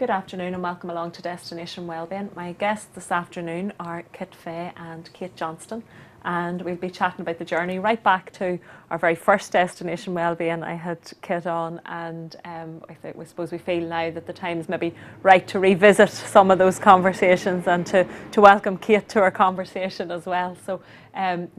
Good afternoon and welcome along to Destination Wellbeing. My guests this afternoon are Kit Fay and Kate Johnston, and we'll be chatting about the journey right back to our very first Destination Wellbeing. I had Kit on, and I suppose we feel now that the time's maybe right to revisit some of those conversations and to welcome Kate to our conversation as well. So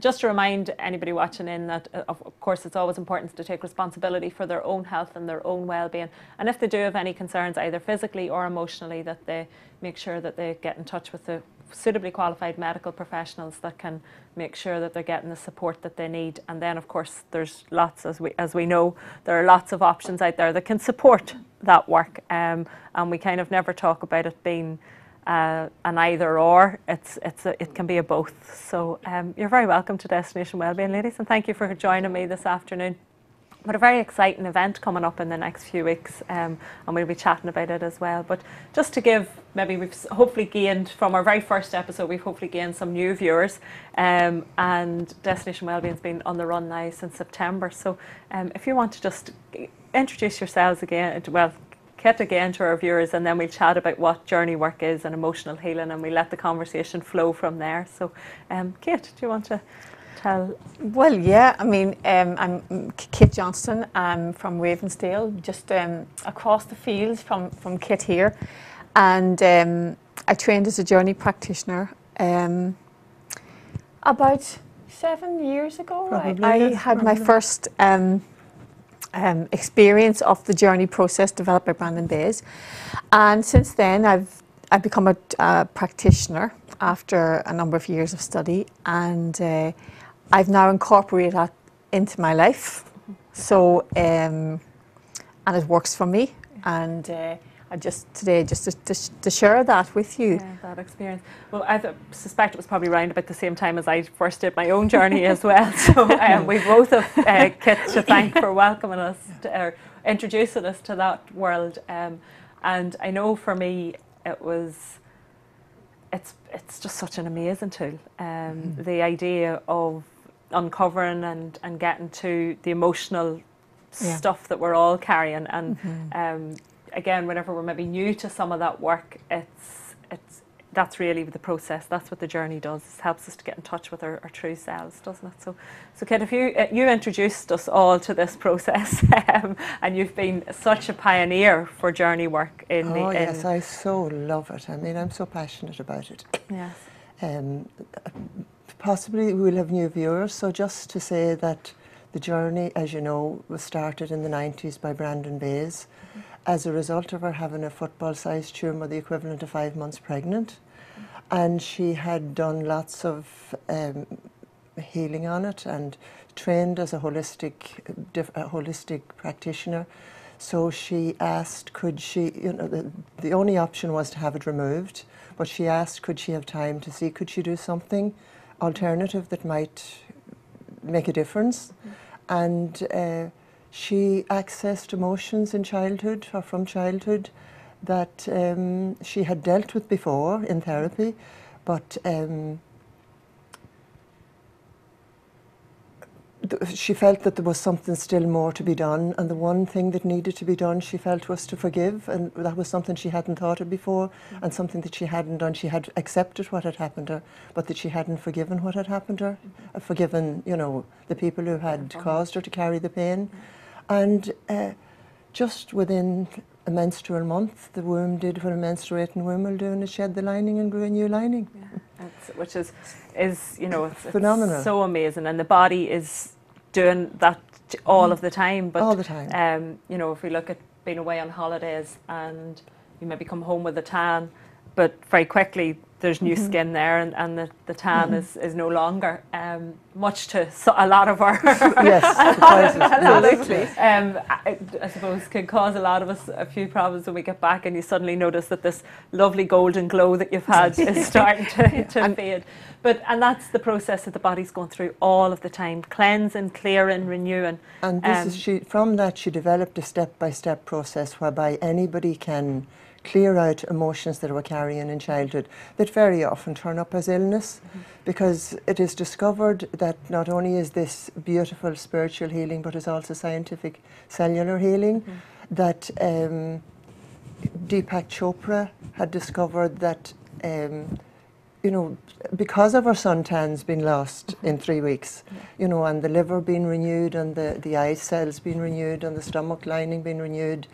just to remind anybody watching in that of course it's always important to take responsibility for their own health and their own well-being, and if they do have any concerns either physically or emotionally, that they make sure that they get in touch with the suitably qualified medical professionals that can make sure that they're getting the support that they need. And then of course there's lots, as we know, there are lots of options out there that can support that work, and we kind of never talk about it being an either or. It can be a both. So you're very welcome to Destination Wellbeing, ladies, and thank you for joining me this afternoon. But a very exciting event coming up in the next few weeks, and we'll be chatting about it as well. But just to give, maybe we've hopefully gained, from our very first episode, we've hopefully gained some new viewers, and Destination Wellbeing's been on the run now since September. So if you want to just introduce yourselves again, well, Kit again, to our viewers, and then we'll chat about what journey work is and emotional healing, and we'll let the conversation flow from there. So Kate, do you want to tell? Well, yeah, I mean, I'm Kate Johnston. I'm from Ravensdale, just across the fields from Kit here. And I trained as a journey practitioner about 7 years ago. I had my first experience of the journey process developed by Brandon Bays. And since then, I've become a practitioner after a number of years of study, and I've now incorporated that into my life. So, and it works for me. And I just today, to share that with you. Yeah, that experience. Well, I suspect it was probably around about the same time as I first did my own journey as well. So we both have Kit to thank for welcoming us, or introducing us to that world. And I know for me, it's just such an amazing tool. The idea of uncovering and getting to the emotional stuff that we're all carrying, and again, whenever we're maybe new to some of that work, that's really the process. That's what the journey does. It helps us to get in touch with our true selves, doesn't it? So Kate, if you introduced us all to this process, and you've been such a pioneer for journey work yes, I so love it. I mean, I'm so passionate about it. Yes. Possibly we'll have new viewers, so just to say that the journey, as you know, was started in the 90s by Brandon Bays as a result of her having a football-sized tumour, the equivalent of 5 months pregnant. And she had done lots of healing on it and trained as a holistic practitioner. So she asked, could she, the only option was to have it removed, but she asked, could she have time to see, could she do something alternative that might make a difference? And she accessed emotions in childhood, or from childhood, that she had dealt with before in therapy, but she felt that there was something still more to be done, and the one thing that needed to be done, she felt, was to forgive, and that was something she hadn't thought of before, and something that she hadn't done. She had accepted what had happened to her, but that she hadn't forgiven what had happened to her, forgiven, the people who had caused her to carry the pain. And just within a menstrual month, the womb did what a menstruating womb will do, and it shed the lining and grew a new lining. Yeah. Which is it's phenomenal. So amazing, and the body is doing that all of the time. But all the time. if we look at being away on holidays and you maybe come home with a tan, but very quickly there's new skin there, and the tan is no longer, much to a lot of our absolutely. I suppose can cause a lot of us a few problems when we get back, and you suddenly notice that this lovely golden glow that you've had is starting to fade. And that's the process that the body's going through all of the time, cleansing, clearing, renewing. And from that she developed a step-by-step process whereby anybody can clear out emotions that we're carrying in childhood that very often turn up as illness, because it is discovered that not only is this beautiful spiritual healing, but it's also scientific cellular healing, that Deepak Chopra had discovered that, you know, because of our suntans being lost in 3 weeks, you know, and the liver being renewed, and the eye cells being renewed, and the stomach lining being renewed,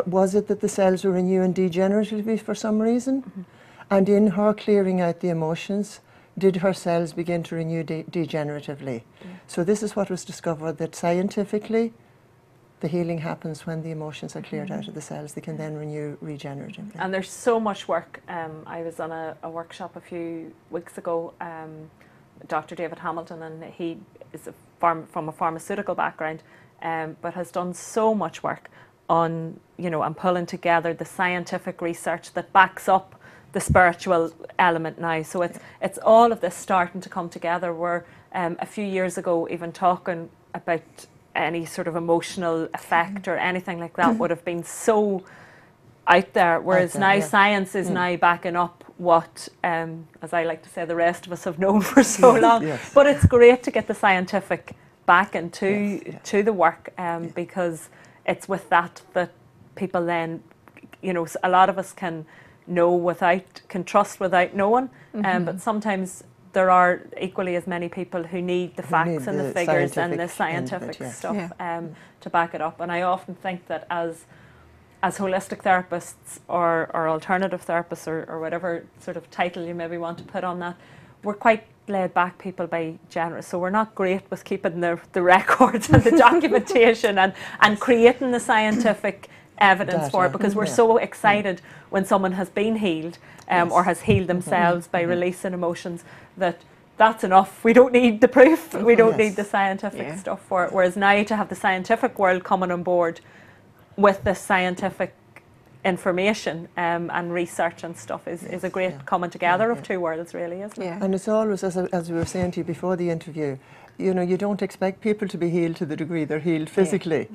was it that the cells were renewing degeneratively for some reason? And in her clearing out the emotions, did her cells begin to renew degeneratively? So this is what was discovered, that scientifically, the healing happens when the emotions are cleared out of the cells. They can then renew regeneratively. And there's so much work. I was on a workshop a few weeks ago, Dr. David Hamilton, and he is from a pharmaceutical background, but has done so much work on, you know, and pulling together the scientific research that backs up the spiritual element now. So it's all of this starting to come together. We're a few years ago even talking about any sort of emotional effect or anything like that would have been so out there, whereas now science is now backing up what, as I like to say, the rest of us have known for so long. But it's great to get the scientific back into to the work, because it's with that people then, you know, a lot of us can trust without knowing, but sometimes there are equally as many people who need the facts and the figures and the scientific stuff to back it up. And I often think that as holistic therapists or alternative therapists or whatever sort of title you maybe want to put on that, we're quite laid back people by generous. So we're not great with keeping the records and the documentation and creating the scientific evidence for it, because we're so excited when someone has been healed or has healed themselves by releasing emotions, that's enough. We don't need the proof, we don't need the scientific stuff for it. Whereas now to have the scientific world coming on board with the scientific information and research and stuff is a great coming together of two worlds, really, isn't it? And it's always, as we were saying to you before the interview, you know, you don't expect people to be healed to the degree they're healed physically.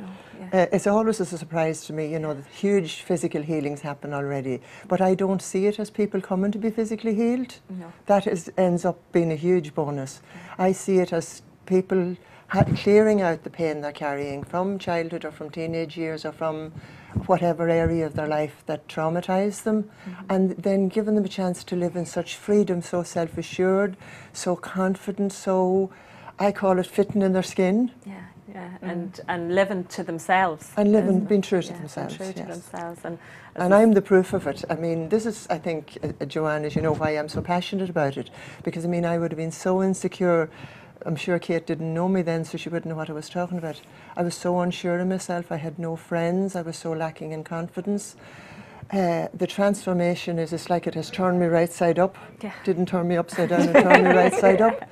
It's always a surprise to me, you know, that huge physical healings happen already, but I don't see it as people coming to be physically healed. That ends up being a huge bonus. I see it as people clearing out the pain they're carrying from childhood or from teenage years or from whatever area of their life that traumatized them, and then giving them a chance to live in such freedom, so self-assured, so confident, so, I call it, fitting in their skin. And living to themselves. And living, being true to themselves. True to themselves. And I'm the proof of it. I mean, this is, I think, Joanne, as you know, why I'm so passionate about it. Because, I mean, I would have been so insecure. I'm sure Kate didn't know me then, so she wouldn't know what I was talking about. I was so unsure of myself. I had no friends. I was so lacking in confidence. The transformation it's like it has turned me right side up. Didn't turn me upside down, it turned me right side up.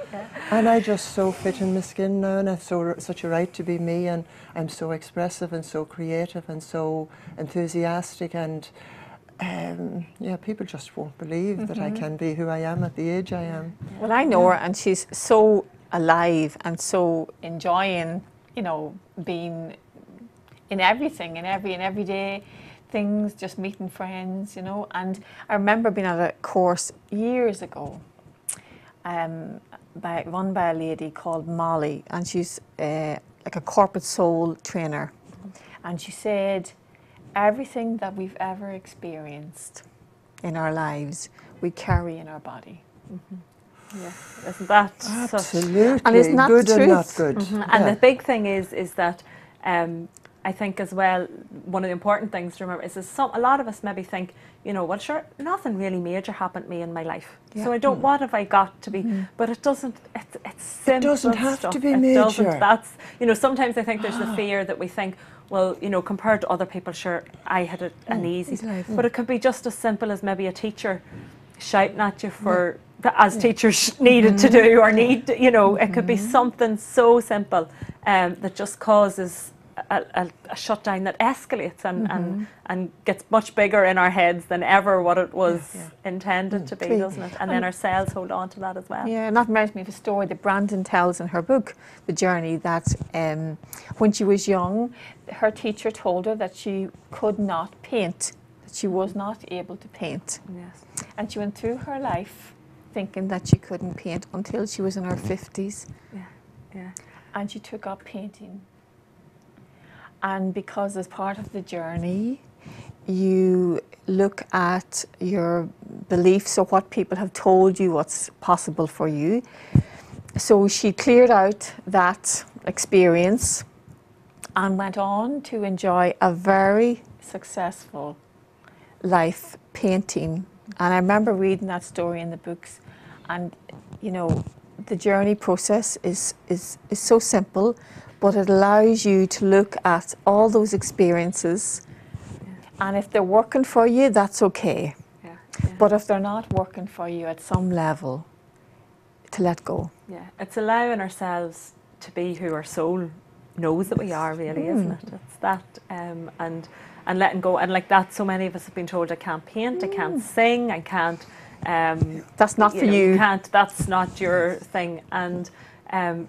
And I just so fit in my skin now, and I have such a right to be me, and I'm so expressive and so creative and so enthusiastic, and people just won't believe that I can be who I am at the age I am. Well, I know her, and she's so alive and so enjoying, you know, being in everything, in everyday things, just meeting friends, you know. And I remember being at a course years ago, run by a lady called Molly, and she's like a corporate soul trainer, and she said everything that we've ever experienced in our lives we carry in our body. Isn't that absolutely? And isn't that good the truth? And not good. And the big thing is that I think as well, one of the important things to remember is a lot of us maybe think, you know, well, sure, nothing really major happened to me in my life, so I don't. What have I got to be? But it doesn't. It's simple. It doesn't have stuff. to be it major. Doesn't. That's, you know, sometimes I think there's the fear that we think, well, you know, compared to other people, sure, I had an easy, but it could be just as simple as maybe a teacher shouting at you for. As teachers needed to do or need, you know, it could be something so simple that just causes a shutdown that escalates and gets much bigger in our heads than ever what it was intended to be, doesn't it? And then our cells hold on to that as well. Yeah, and that reminds me of a story that Brandon tells in her book, The Journey, that when she was young, her teacher told her that she could not paint, that she was not able to paint. And she went through her life thinking that she couldn't paint until she was in her 50s. And she took up painting. And because as part of the journey, you look at your beliefs or what people have told you what's possible for you. So she cleared out that experience and went on to enjoy a very successful life painting. And I remember reading that story in the books, and you know, the journey process is so simple, but it allows you to look at all those experiences, and if they're working for you, that's okay. Yeah. But if they're not working for you at some level, to let go. Yeah, it's allowing ourselves to be who our soul knows that we are, really, isn't it? It's that, and letting go. And like that, so many of us have been told, I can't paint, I can't sing, I can't. That's not for you. You can't. That's not your thing. And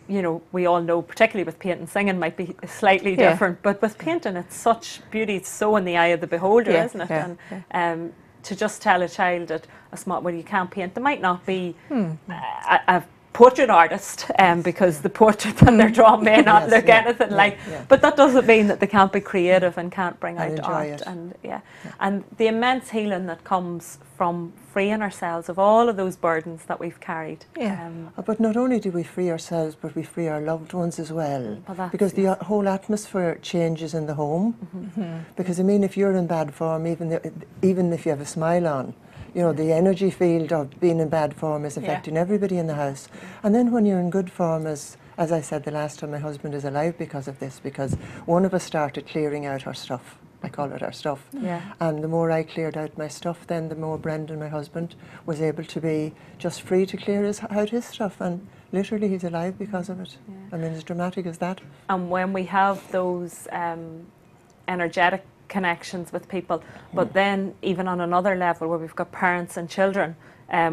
you know, we all know, particularly with painting, singing might be slightly different, but with painting, it's such beauty. It's so in the eye of the beholder, isn't it? And to just tell a child at a small, well, you can't paint. They might not be a portrait artist, because the portrait that they're drawing may not look anything like. But that doesn't mean that they can't be creative and can't bring out art. And and the immense healing that comes from freeing ourselves of all of those burdens that we've carried. But not only do we free ourselves, but we free our loved ones as well. Because the whole atmosphere changes in the home. Because I mean, if you're in bad form, even if you have a smile on, you know, the energy field of being in bad form is affecting everybody in the house. And then when you're in good form, as I said the last time, my husband is alive because of this, because one of us started clearing out our stuff. I call it our stuff. And the more I cleared out my stuff, then the more Brendan, my husband, was able to be just free to clear out his stuff. And literally he's alive because of it. I mean, as dramatic as that. And when we have those energetic connections with people, but then even on another level where we've got parents and children,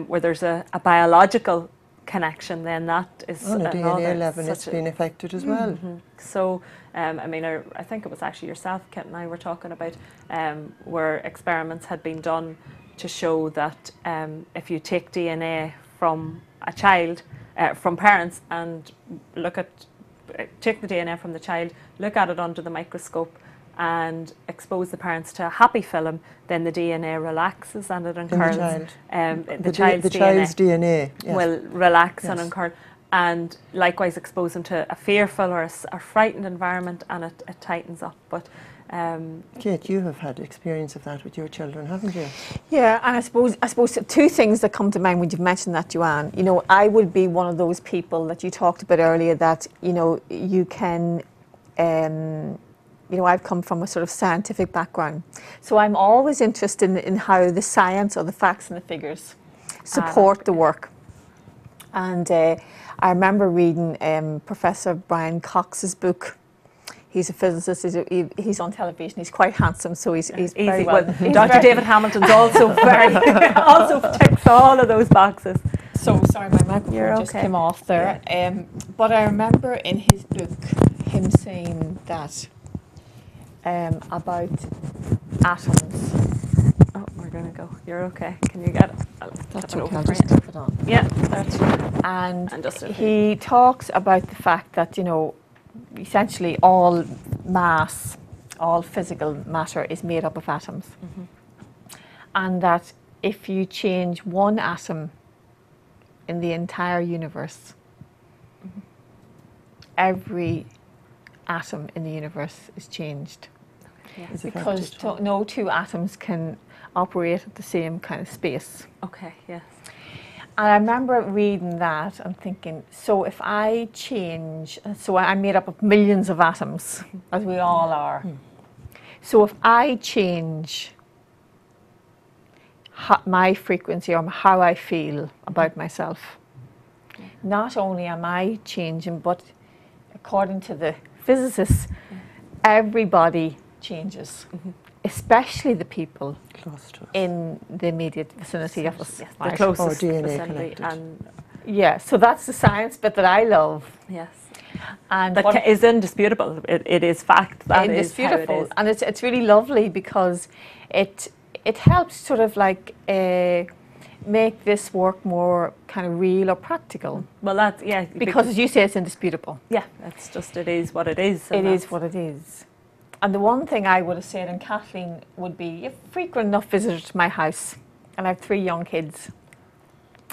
where there's a biological connection, then that is on a DNA level, it's been affected as well. So I mean, I think it was actually yourself, Kit, and I were talking about where experiments had been done to show that if you take DNA from a child, from parents, and take the DNA from the child, look at it under the microscope, and expose the parents to a happy film, then the DNA relaxes and it uncurls. The child's DNA will relax and uncurl. And likewise expose them to a fearful or a frightened environment, and it tightens up. But Kate, you have had experience of that with your children, haven't you? Yeah, and I suppose two things that come to mind when you've mentioned that, Joanne. You know, I would be one of those people that you talked about earlier that, you know, you can you know, I've come from a sort of scientific background. So I'm always interested in how the science or the facts and the figures support the work. And I remember reading Professor Brian Cox's book. He's a physicist, he's on television, he's quite handsome, so he's very well. Dr. David Hamilton's also also ticks all of those boxes. So sorry, my microphone just came off there. But I remember in his book him saying that about atoms. Oh, we're going to go. You're okay. Can you get it? That's okay, I'll just clip it on. Yeah, that's right. And he talks about the fact that, you know, essentially all mass, all physical matter is made up of atoms. And that if you change one atom in the entire universe, every atom in the universe is changed. Because no two atoms can operate at the same kind of space. Okay, yes. And I remember reading that and thinking, so if I change, so I'm made up of millions of atoms, as we all are. So if I change my frequency or how I feel about myself, not only am I changing, but according to the physicists, everybody changes, especially the people in the immediate vicinity of us. Yes, the closest DNA vicinity. connected. Yeah, so that's the science bit that I love. Yes. And that is indisputable. It is fact. That is beautiful. How it is. And it's really lovely because it helps sort of like make this work more kind of real or practical. Well, that's, because as you say, it's indisputable. Yeah, it's just, it is what it is. It is what it is. And the one thing I would have said, and Kathleen would be, a frequent enough visitor to my house, and I have 3 young kids.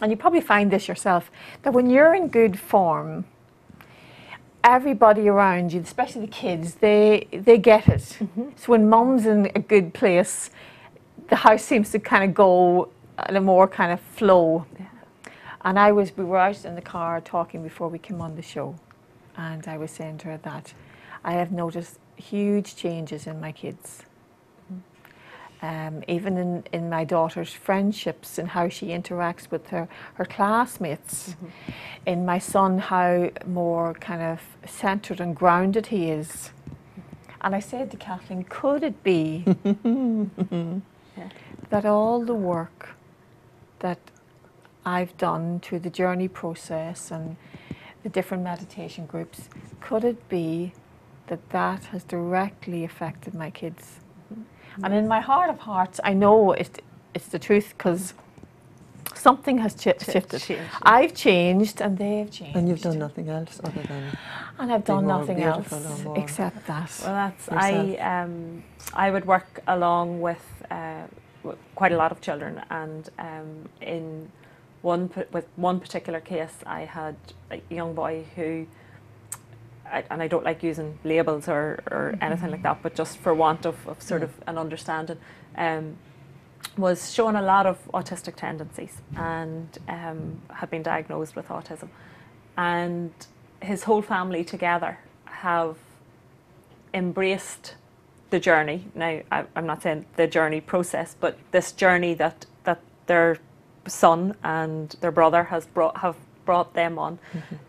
And you probably find this yourself, that when you're in good form, everybody around you, especially the kids, they get it. So when mum's in a good place, the house seems to kind of go in a more kind of flow. Yeah. And we were out in the car talking before we came on the show, and I was saying to her that I have noticed huge changes in my kids. Even in my daughter's friendships and how she interacts with her classmates. In my son, how more kind of centred and grounded he is. And I said to Kathleen, could it be that all the work that I've done through the journey process and the different meditation groups, could it be that that has directly affected my kids? And in my heart of hearts, I know it's the truth, because something has shifted. I've changed and they've changed. And you've done nothing else other than. And I've done nothing else except that. Well, that's I would work along with quite a lot of children, and with one particular case, I had a young boy who. And I don't like using labels or anything like that, but just for want of sort of an understanding, was showing a lot of autistic tendencies and had been diagnosed with autism. And his whole family together have embraced the journey. Now, I'm not saying the journey process, but this journey that their son and their brother have brought them on,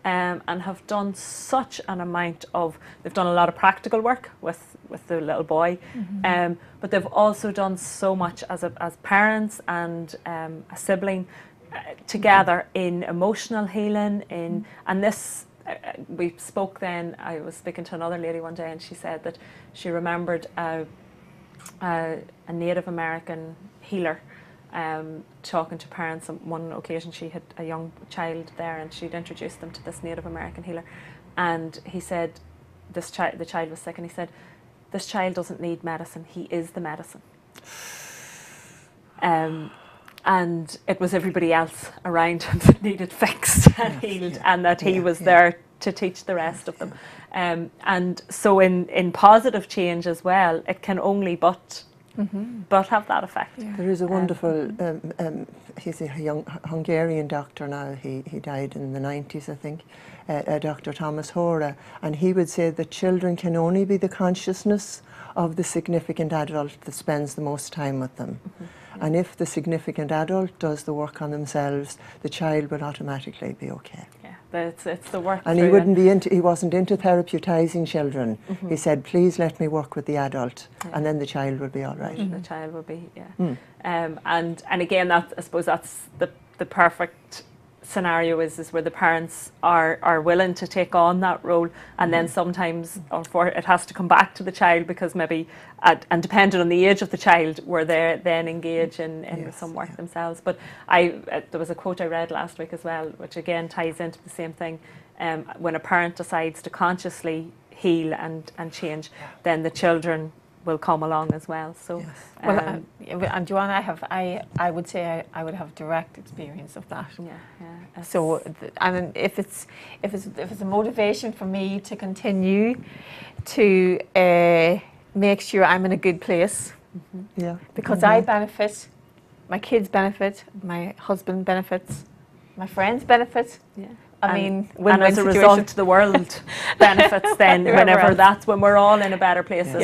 and have done such an amount of, they've done a lot of practical work with the little boy, but they've also done so much as parents and a sibling together in emotional healing, and this, we spoke then, I was speaking to another lady one day, and she said that she remembered a Native American healer talking to parents. On one occasion she had a young child there, and she'd introduced them to this Native American healer, and he said the child was sick, and he said, this child doesn't need medicine, he is the medicine. And it was everybody else around him that needed fixed and healed, and that he was there to teach the rest of them. And so in positive change as well, it can only but have that effect. There is a wonderful, he's a young Hungarian doctor now, he died in the 90s, I think, Dr. Thomas Hora, and he would say that children can only be the consciousness of the significant adult that spends the most time with them. And if the significant adult does the work on themselves, the child will automatically be okay. It's the work. And he wasn't into therapeutising children. He said, please let me work with the adult, and then the child will be all right. The child will be, and again, that, I suppose that's the perfect scenario is where the parents are willing to take on that role, and then sometimes it has to come back to the child, because maybe and depending on the age of the child, where they then engage in some work themselves. But there was a quote I read last week as well, which again ties into the same thing. When a parent decides to consciously heal and change, then the children will come along as well. So, and Joanna, I would say I would have direct experience of that. So, and if it's a motivation for me to continue to make sure I'm in a good place, because I benefit, my kids benefit, my husband benefits, my friends benefit. I mean, and as a result, the world benefits then, whenever that's when we're all in a better place.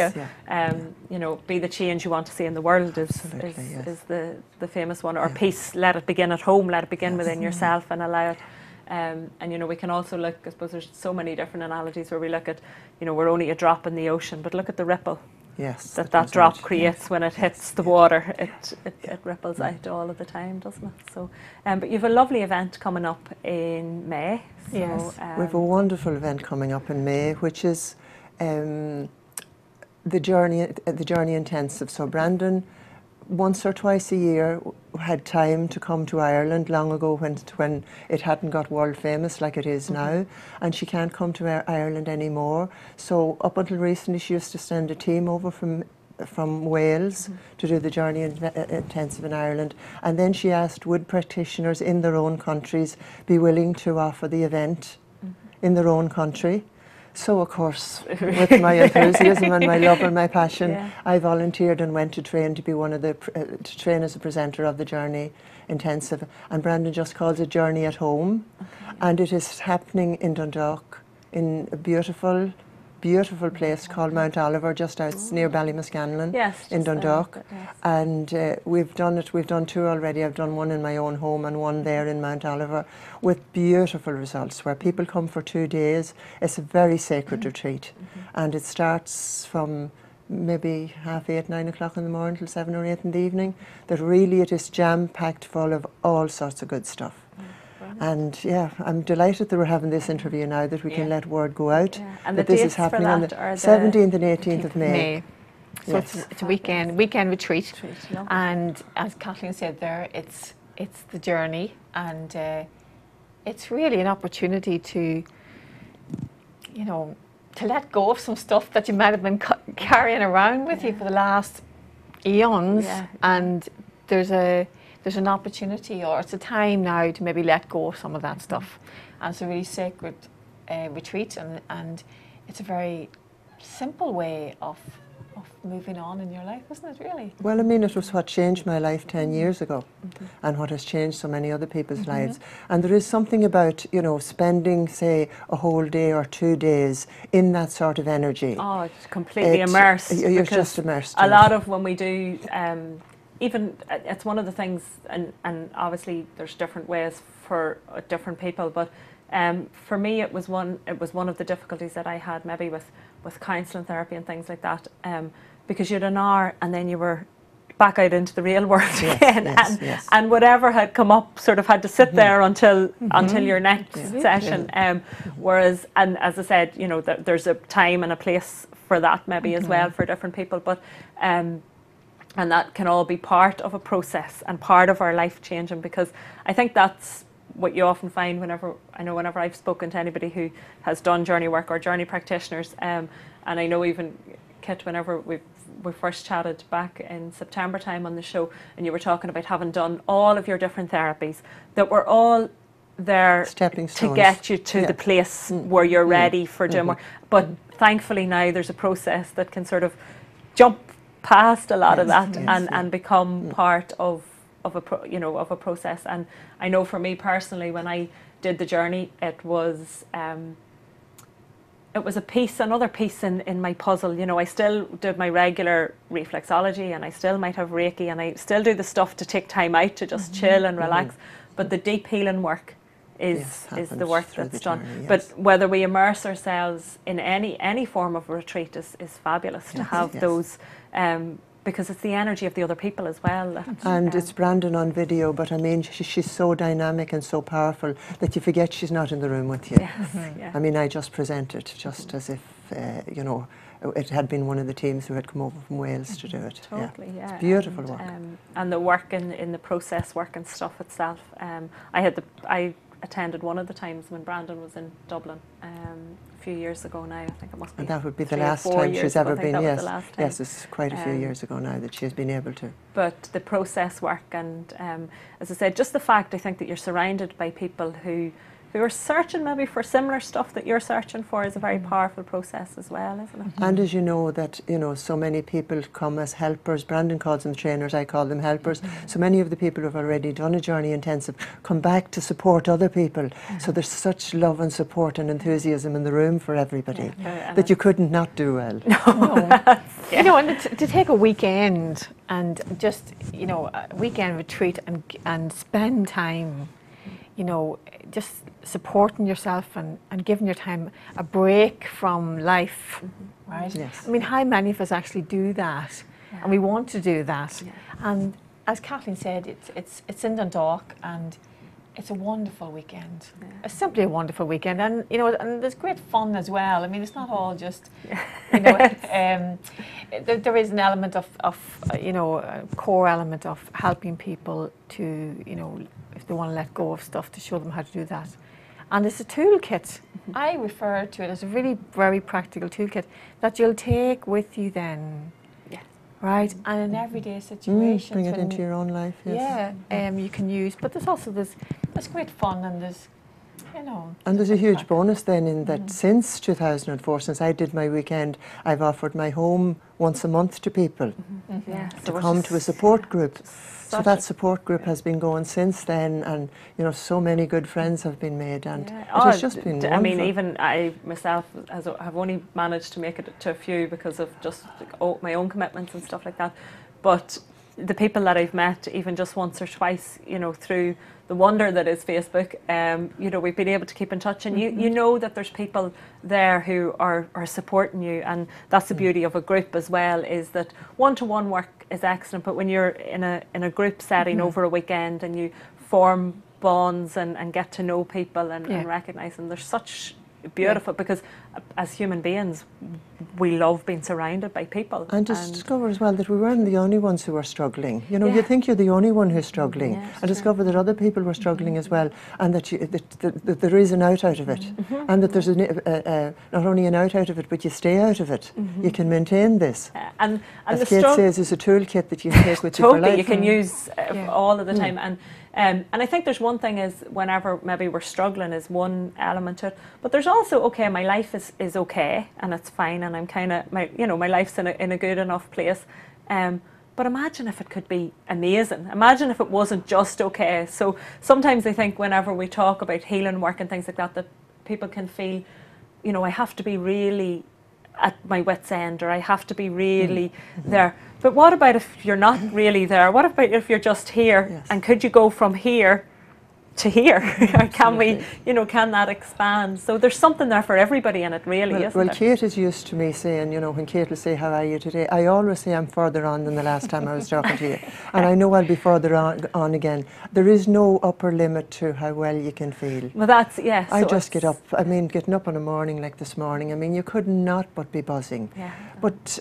You know, be the change you want to see in the world is the famous one. Or peace, let it begin at home, let it begin within yourself, and allow it. And you know, we can also look, I suppose there's so many different analogies where we look at, you know, we're only a drop in the ocean, but look at the ripple. That drop creates when it hits the water. It ripples out all of the time, doesn't it? So, but you've a lovely event coming up in May. So, we've a wonderful event coming up in May, which is the journey intensive. So Brandon once or twice a year had time to come to Ireland long ago when it hadn't got world famous like it is now, and she can't come to Ireland anymore. So up until recently she used to send a team over from Wales to do the journey intensive in Ireland, and then she asked would practitioners in their own countries be willing to offer the event in their own country. So of course, with my enthusiasm and my love and my passion, I volunteered and went to train to be one of the to train as a presenter of the journey intensive, and Brandon just calls it Journey at Home, and it is happening in Dundalk in a beautiful place called Mount Oliver, just out near Ballymascanlon in Dundalk. And we've done 2 already. I've done one in my own home and one there in Mount Oliver, with beautiful results where people come for 2 days. It's a very sacred retreat, and it starts from maybe 8:30, 9 o'clock in the morning till 7 or 8 in the evening. That really it is jam-packed full of all sorts of good stuff. And yeah, I'm delighted that we're having this interview now, that we can let word go out and that the this dates is happening for on the that 17th and 18th of May. So it's a weekend retreat, and as Kathleen said there, it's the journey, and it's really an opportunity to, you know, to let go of some stuff that you might have been carrying around with you for the last eons, and there's an opportunity, or it's a time now to maybe let go of some of that stuff. And it's a really sacred retreat, and it's a very simple way of moving on in your life, isn't it, really? Well, I mean, it was what changed my life 10 years ago, and what has changed so many other people's lives. And there is something about, you know, spending, say, a whole day or 2 days in that sort of energy. Oh, it's completely immersed. You're just immersed. A lot of when we do, even it's one of the things, and obviously there's different ways for different people, but for me it was one of the difficulties that I had maybe with counselling therapy and things like that, because you had an hour and then you were back out into the real world again, and whatever had come up sort of had to sit there until your next session. Whereas, and as I said, you know, there's a time and a place for that maybe as well for different people, but and that can all be part of a process and part of our life changing, because I think that's what you often find whenever I've spoken to anybody who has done journey work or journey practitioners, and I know even Kit, whenever we first chatted back in September time on the show, and you were talking about having done all of your different therapies that were all there to get you to the place where you're ready for doing more. But thankfully now there's a process that can sort of jump past a lot of that and become part of a process. And I know for me personally, when I did the journey, it was another piece in my puzzle. You know, I still did my regular reflexology, and I still might have Reiki, and I still do the stuff to take time out to just chill and relax. But the deep healing work is the work that's done. But whether we immerse ourselves in any form of retreat is fabulous to have those, because it's the energy of the other people as well. And it's Brandon on video, but I mean, she's so dynamic and so powerful that you forget she's not in the room with you. I mean, I just presented just as if, you know, it had been one of the teams who had come over from Wales to do it. Totally, yeah. It's beautiful work. And the work in the process work and stuff itself. I attended one of the times when Brandon was in Dublin a few years ago now. I think it must be. And that would be the last time she's ever been. Yes, yes, it's quite a few years ago now that she's been able to. But the process work, and as I said, just the fact, I think, that you're surrounded by people who are searching maybe for similar stuff that you're searching for is a very powerful process as well, isn't it? And as you know, that, you know, so many people come as helpers. Brandon calls them trainers, I call them helpers. So many of the people who have already done a journey intensive come back to support other people. So there's such love and support and enthusiasm in the room for everybody that you couldn't not do well. No. You know, and to take a weekend and just, you know, a weekend retreat and spend time, you know, just supporting yourself and giving your time a break from life, right? Yes. I mean, how many of us actually do that? And we want to do that. And as Kathleen said, it's in Dundalk, and it's a wonderful weekend. It's simply a wonderful weekend, and you know, and there's great fun as well. I mean, it's not all just, you know, there is an element of you know, a core element of helping people to, you know, if they want to let go of stuff, to show them how to do that. And it's a toolkit. I refer to it as a really very practical toolkit that you'll take with you then. Right, and in everyday situations, bring it into your own life. Yes. Yeah, you can use. But there's also there's great fun, and there's, you know. And there's a huge bonus then in that since 2004, since I did my weekend, I've offered my home once a month to people to come to a support group. So that support group has been going since then, and you know, so many good friends have been made, and it has just been wonderful. I mean, even I myself have only managed to make it to a few because of just my own commitments and stuff like that. But the people that I've met, even just once or twice, you know, through the wonder that is Facebook, you know, we've been able to keep in touch, and you know that there's people there who are supporting you, and that's the beauty of a group as well, is that one-to-one work is excellent, but when you're in a group setting over a weekend and you form bonds and get to know people and recognise them, there's such beautiful, because as human beings we love being surrounded by people. And discover as well that we weren't the only ones who were struggling. You know, you think you're the only one who's struggling, and discover that other people were struggling as well, and that, that there is an out of it, and that there's not only an out of it, but you stay out of it. You can maintain this. And as Kate says, it's a toolkit that you can take with you for life. You can use all of the time. And I think there's one thing is, whenever maybe we're struggling, is one element to it, but there's also, okay, my life is okay and it's fine, and I'm kind of, my life's in a good enough place, but imagine if it could be amazing. Imagine if it wasn't just okay. So sometimes I think whenever we talk about healing work and things like that, that people can feel, you know, I have to be really at my wit's end, or I have to be really there. But what about if you're not really there? What about if you're just here? And could you go from here to here? Or can we, you know, can that expand? So there's something there for everybody in it, really, isn't there? Well, Kate is used to me saying, you know, when Kate will say, how are you today? I always say I'm further on than the last time I was talking to you. And I know I'll be further on again. There is no upper limit to how well you can feel. Well, that's, yes. I just get up. I mean, getting up in a morning like this morning, I mean, you could not but be buzzing. But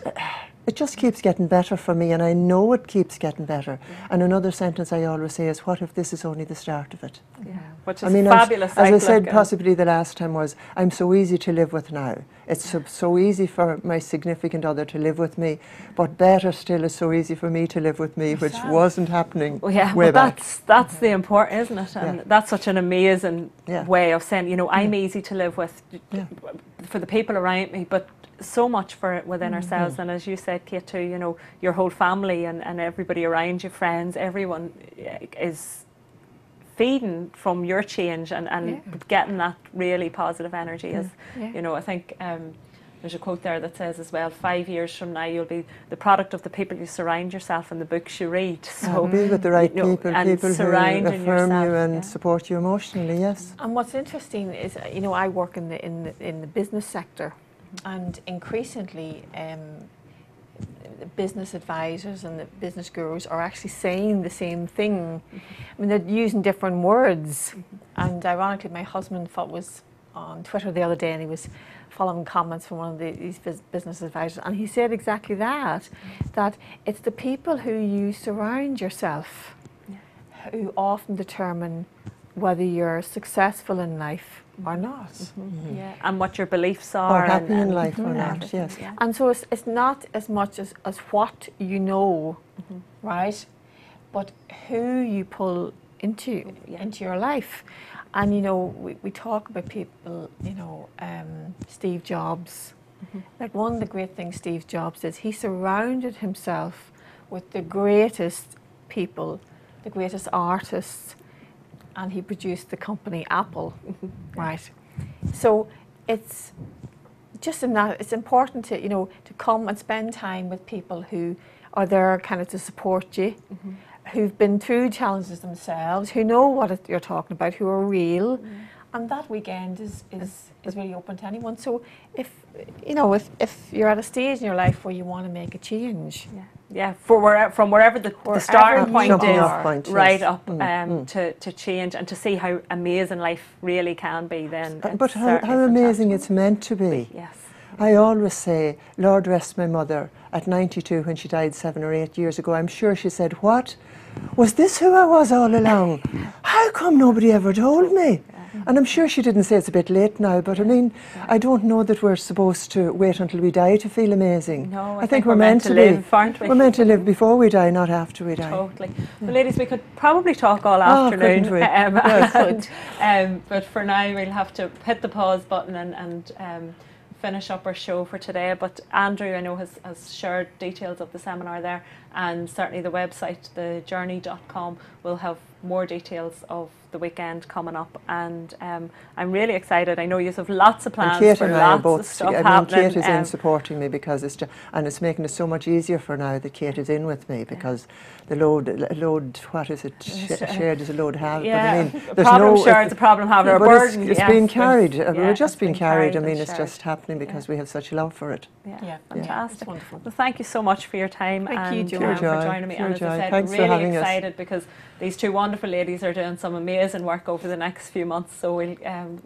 it just keeps getting better for me, and I know it keeps getting better. And another sentence I always say is, what if this is only the start of it? Which is fabulous. As I said possibly the last time was, I'm so easy to live with now. It's so easy for my significant other to live with me, but better still is so easy for me to live with me, which wasn't happening way back. That's the important, isn't it? And that's such an amazing way of saying, you know, I'm easy to live with for the people around me, but so much for within ourselves. And as you said, Kate, too, you know, your whole family and everybody around you, friends, everyone is feeding from your change and getting that really positive energy. Is, you know, I think there's a quote there that says as well, 5 years from now you'll be the product of the people you surround yourself and the books you read. So be with the right people, people who affirm yourself, you and support you emotionally. Yes. And what's interesting is, you know, I work in the business sector, and increasingly business advisors and the business gurus are actually saying the same thing. I mean, they're using different words. And ironically, my husband was on Twitter the other day, and he was following comments from one of these business advisors, and he said exactly that, that it's the people who you surround yourself who often determine whether you're successful in life or not. And what your beliefs are. Or happy in life or not, yes. And so it's not as much as what you know, right, but who you pull into your life. And, you know, we talk about people, you know, Steve Jobs. Like, one of the great things Steve Jobs did, he surrounded himself with the greatest people, the greatest artists, and he produced the company Apple, right? So it's just in that, it's important to, you know, to come and spend time with people who are there kind of to support you, who've been through challenges themselves, who know what you're talking about, who are real, And that weekend is really open to anyone. So if you know if you're at a stage in your life where you want to make a change, from wherever the starting point jumping is, off point, right up to change and to see how amazing life really can be. Then, but how amazing it's meant to be. Yes. I always say, Lord rest my mother, at 92 when she died 7 or 8 years ago, I'm sure she said, what? Was this who I was all along? How come nobody ever told me? And I'm sure she didn't say it's a bit late now, but I mean, I don't know that we're supposed to wait until we die to feel amazing. No, I think we're meant to live, aren't we? We're meant to live before we die, not after we die. Totally. Well, ladies, we could probably talk all afternoon. Couldn't we? But for now, we'll have to hit the pause button and finish up our show for today. But Andrew, I know, has shared details of the seminar there, and certainly the website, thejourney.com, will have more details of the weekend coming up, and I'm really excited. I know you have lots of plans for lots of stuff happening. Kate is in supporting me because it's making it so much easier for now that Kate is in with me, because the load, what is it, shared is a load halved. Yeah, but I mean, a problem shared is a problem halved, or a burden. It's being carried. We're just being carried. I mean, it's shared. just happening because we have such love for it. Yeah, fantastic. Wonderful. Well, thank you so much for your time and you, for joining me. And as I said, Thanks really for having excited because these two wonderful ladies are doing some amazing work over the next few months. So we'll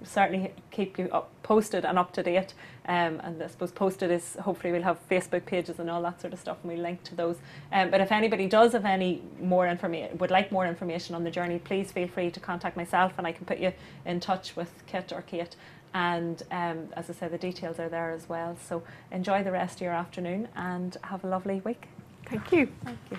certainly keep you posted and up to date. And I suppose posted is, hopefully we'll have Facebook pages and all that sort of stuff, and we'll link to those. But if anybody does have any more information, would like more information on the journey, please feel free to contact myself, and I can put you in touch with Kit or Kate. And as I said, the details are there as well. So enjoy the rest of your afternoon and have a lovely week. Thank you. Thank you.